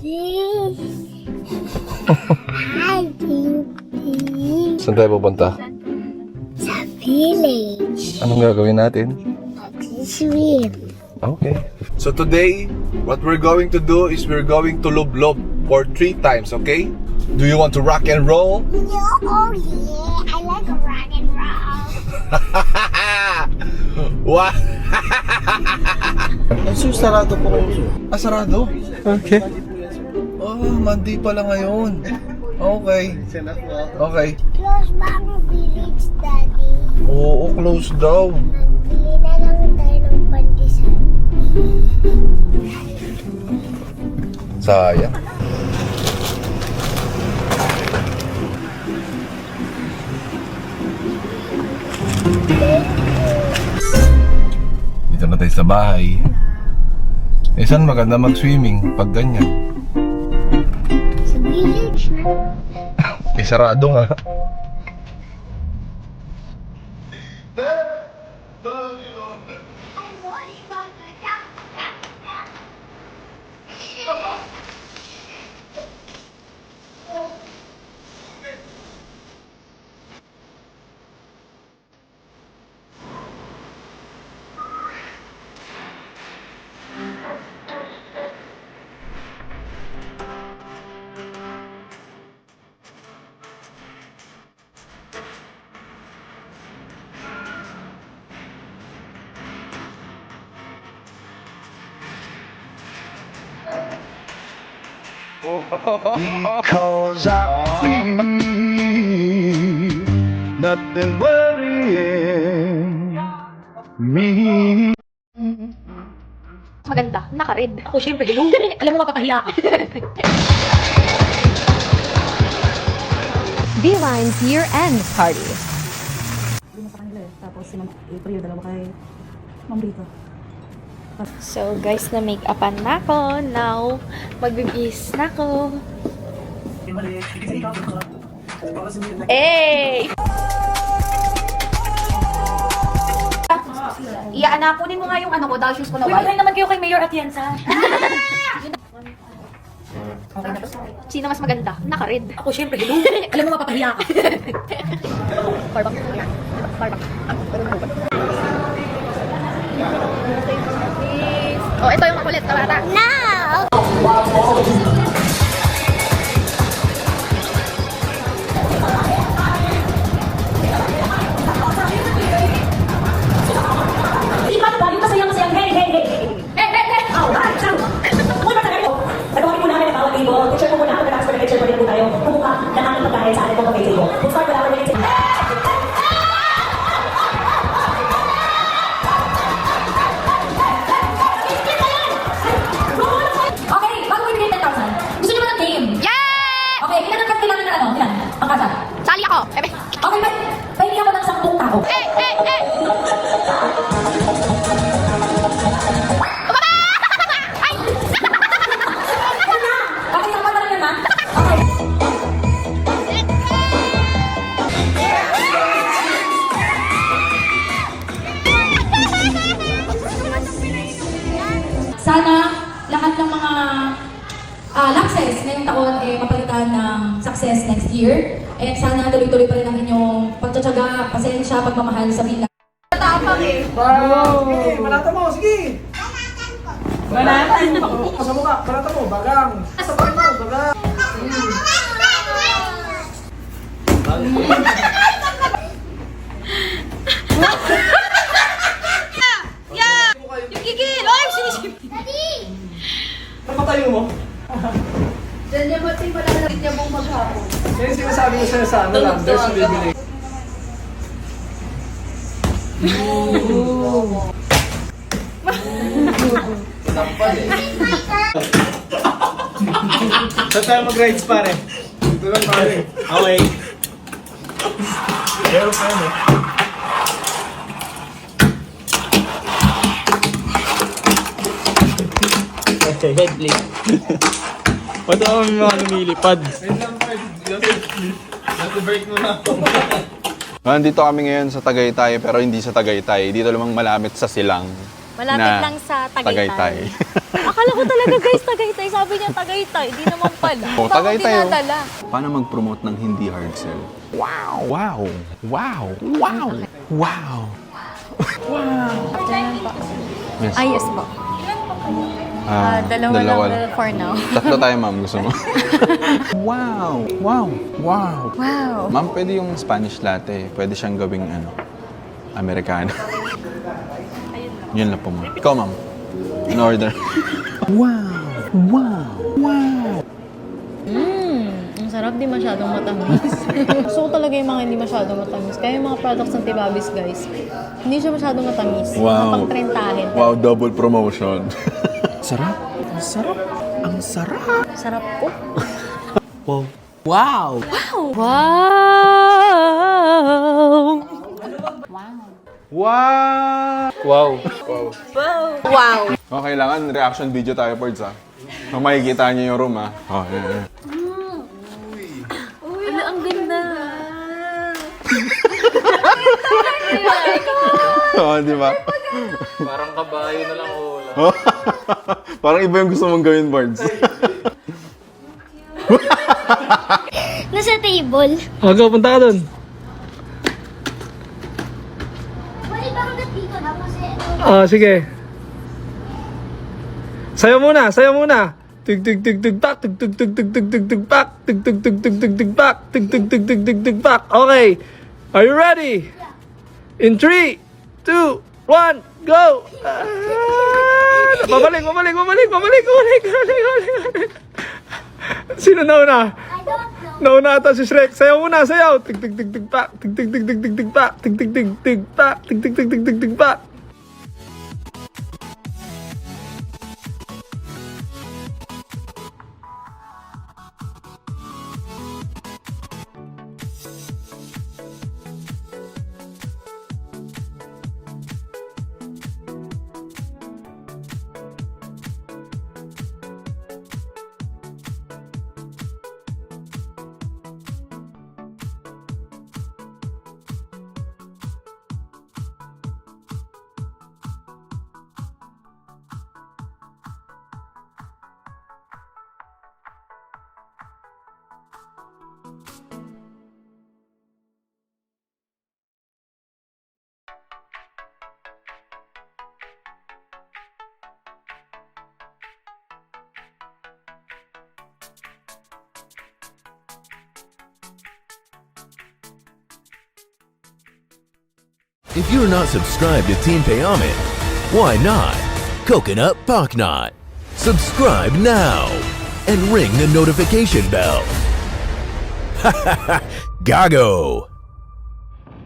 Hi, Baby. Saan tayo pupunta? Sa village. Anong gagawin natin? Swim. Okay. So today, what we're going to do is we're going to lublob for 3 times, okay? Do you want to rock and roll? No, oh yeah, I like rock and roll. What? Sir, sarado po kayo. Ah, sarado? Okay. Oh, Monday pala ngayon. Okay. Okay. Close ba ang village, Daddy? Oo, close daw. Magbili na lang tayo ng pantisan. Sayang. Dito na tayo sa bahay. Eh, saan maganda mag-swimming pag ganyan? Sa village na. Eh, sarado nga. Because I feel nothing worrying me. Maganda, naka-red. Ako syempre, hello. Alam mo, mapapahiya ka. Beeline's year-end party. Lima sa kanila eh. Tapos si Ma'am April, dalawa kay Ma'am Rita. So guys, na-make-upan na ako. Now, magbibihis na ako. Hey! Iyaan na, kunin mo nga yung ano ko, dahil shoes ko na Uy, white. magay naman kayo kay Mayor Atienza. Sino mas maganda? Naka-red. Ako syempre, hello. Alam mo, mapapahiya ka. Starbucks. Starbucks. Oh, ito yung makulit na bata. No! Hindi pa ba? Yung masayang-masayang, hey, hey, hey, hey. Eh, eh, eh! Oh, bakit? Saan? Uy, matagal ko. Nagawin mo namin ang bawat table. Picture ko muna ako, tapos pag-picture ko rin po tayo. Kumuha ng aking pagkain sa ating pag-pay table. We'll start with our minutes. Okay, bago mo ibigay 10,000. Gusto niyo ba ng game? Yeah! Okay, ilan ang kailangan na ano? Ilan? Pangkasa? Sali ako. Ebe. Okay, pahingi ako ng 10 tao. Eh, eh, eh! Bumaba! Ay! Okay, yung mata lang naman. Okay. Sana lahat ng mga lapses ngayong taon mapalitan ng success next year. And sana tuloy-tuloy pa rin ang inyong pagtsatsaga, pasensya, pagmamahal sa bilang. Tapang eh. Wow! Sige, balata mo, sige! Balata mo! Sa mukha, balata mo, bagang! Sa mo, bagang! Yung gigil! Ay, sinisip! Ano patayo mo? Diyan niya ba't yung malalarit niya mong maghapon? Yan yung sinasabi ko sa'yo sa ano lang, there's a bibili. Saan tayo mag-rides pare? Dito lang pare. Okay. Meron pa yun eh. Okay, head please. Ba't ako may mga lumilipad? Nag-break muna ako. Nandito kami ngayon sa Tagaytay pero hindi sa Tagaytay. Dito lamang malapit sa Silang. Malapit lang sa Tagaytay. Akala ko talaga guys, Tagaytay. Sabi niya Tagaytay. Di naman pala. Oh, Baka Tagaytay, oh. dinadala. Paano mag-promote ng hindi hard sell? Wow! Wow! Wow! Wow! Wow! Yes. Ay, yes po. Dalawa lang for now. Tatlo tayo, ma'am. Gusto mo? Wow! Wow! Wow! Wow. Ma'am, pwede yung Spanish latte. Pwede siyang gawing Americano. Yun lang po, ma'am. Ikaw, ma'am. In order. Wow! Wow! Wow! Ang sarap, di masyadong matamis. Gusto ko talaga yung mga hindi masyadong matamis. Kaya yung mga products ng Tibabis, guys, hindi siya masyadong matamis. Wow. Pang-trentahin. Wow, double promotion. Sarap. Ang sarap. Ang sarap. Sarap po. Wow. Wow. Wow. Oh, kailangan reaction video tayo, Pords, ha? Oh, makikita niyo yung room, ha? Oh, yeah. Ano, ang ganda. Oo, di ba? Parang kabayo na lang wala. Oh. Parang iba yung gusto mong gawin, Pords. Nasa table. Go, punta ka dun. Pwede ba hanggat dito na kasi Sige. Sayo muna, sayo muna. Tig tig tig tig tak, tig tig tig tig tig tig tig pak, tig tig tig tig tig tig pak, tig tig tig tig tig tig pak. Okay. Are you ready? In 3, 2, 1, go! Babalik. Sino nauna? I don't know. Nauna ata si Shrek. Sayaw muna, sayaw. Tig tig tig tig pak, tig tig tig tig tig tig pak, tig tig tig tig pak, tig tig tig tig tig tig pak. If you're not subscribed to Team Payaman, why not? Coconut Pocknot. Subscribe now and ring the notification bell. Gago!